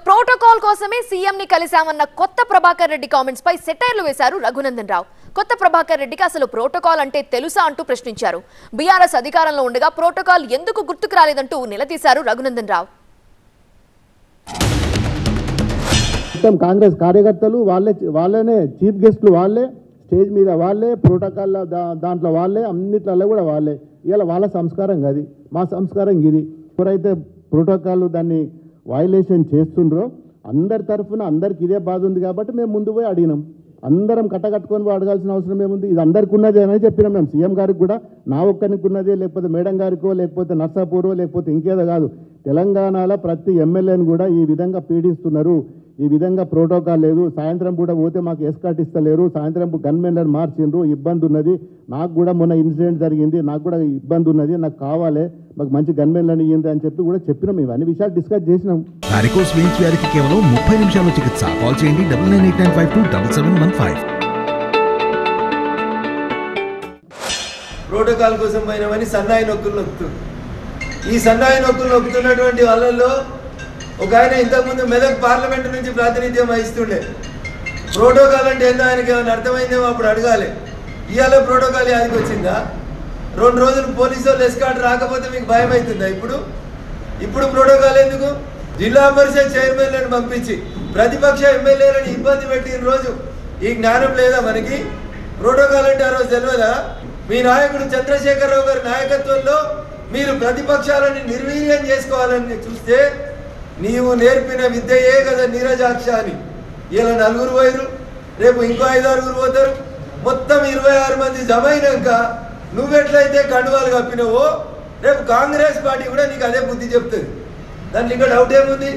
Protocol కోసమే CM ని కలిశామన్న కొత్త ప్రభాకర్ రెడ్డి కామెంట్స్ పై సెటైర్లు వేశారు రఘునందన్ రావు. కొత్త ప్రభాకర్ రెడ్డికి అసలు ప్రోటోకాల్ అంటే తెలుసా అంటూ ప్రశ్నించారు. బీఆర్ఎస్ అధికారంలో ఉండగా ప్రోటోకాల్ ఎందుకు గుర్తుకు రాలేదంటూ నిలదీశారు రఘునందన్ రావు. కాంగ్రెస్ కార్యకర్తలు వాళ్ళనే చీఫ్ గెస్ట్లు వాళ్ళే, స్టేజ్ మీద వాళ్ళే, ప్రోటోకాల్ దాంట్లో వాళ్ళే, అన్నిట్లలో కూడా వాళ్ళే. ఇలా వాళ్ళ సంస్కారం కాదు, మా సంస్కారం ఇది. ఎవరైతే ప్రోటోకాల్ దాన్ని వైలేషన్ చేస్తుండ్రో అందరి తరఫున అందరికి ఇదే బాధ ఉంది కాబట్టి మేము ముందు పోయి అడిగినాం. అందరం కట్టకట్టుకొని అడగాల్సిన అవసరం ఏముంది, ఇది అందరికి ఉన్నదే అని చెప్పినాం. మేము సీఎం గారికి కూడా నా ఒక్కరికి ఉన్నదే, లేకపోతే మేడం గారికో, లేకపోతే నర్సాపూరో, లేకపోతే ఇంకేదో కాదు, తెలంగాణలో ప్రతి ఎమ్మెల్యేని కూడా ఈ విధంగా పీడిస్తున్నారు. ఈ విధంగా ప్రోటోకాల్ లేదు, సాయంత్రం పూట పోతే మాకు ఎస్కాట్ ఇస్తలేరు, సాయంత్రం గన్మెన్లను మార్చిండ్రు, ఇబ్బంది ఉన్నది. నాకు కూడా మొన్న ఇన్సిడెంట్ జరిగింది, నాకు కూడా ఇబ్బంది ఉన్నది, నాకు కావాలి, మాకు మంచి గన్మెన్లను ఇయ్యండి అని చెప్పి కూడా చెప్పినాం. ఇవన్నీ విషయాలు డిస్కస్ చేసినాం. వారికోస్ వెయిన్స్ వ్యాధికి కేవలం 30 నిమిషాల చికిత్స. కాల్ చేయండి 9989527715. ప్రోటోకాల్ కోసం పోయినామని సన్నాయి నొక్కులు నొక్కుతుంది. ఈ సన్నాయి నొక్కులు నొక్కుతున్నటువంటి వాళ్ళల్లో ఒక ఆయన ఇంతకుముందు మెదక్ పార్లమెంటు నుంచి ప్రాతినిధ్యం వహిస్తుండే. ప్రోటోకాల్ అంటే ఏందో ఆయనకి ఏమైనా అర్థమైందేమో అప్పుడు అడగాలి. ఇవాళ ప్రోటోకాల్ యాదికి వచ్చిందా? 2 రోజులు పోలీసు వాళ్ళు ఎస్కాట్ రాకపోతే మీకు భయం అవుతుందా? ఇప్పుడు ప్రోటోకాల్ ఎందుకు? జిల్లా పరిషత్ చైర్మన్లను పంపించి ప్రతిపక్ష ఎమ్మెల్యేలను ఇబ్బంది పెట్టిన రోజు ఈ జ్ఞానం లేదా మనకి? ప్రోటోకాల్ అంటే ఆ రోజు తెలియదా? మీ నాయకుడు చంద్రశేఖరరావు గారి నాయకత్వంలో మీరు ప్రతిపక్షాలని నిర్వీర్యం చేసుకోవాలని చూస్తే నీవు నేర్పిన విద్యయే కదా నీరజాక్ష అని. ఇలా 4 పోయారు, రేపు ఇంకో 5-6 పోతారు, మొత్తం 26 మంది జమ అయినాక నువ్వెట్లయితే కండువాలు కప్పినవో రేపు కాంగ్రెస్ పార్టీ కూడా నీకు అదే బుద్ధి చెప్తుంది. దాంట్లో ఇంకా డౌట్ ఏముంది?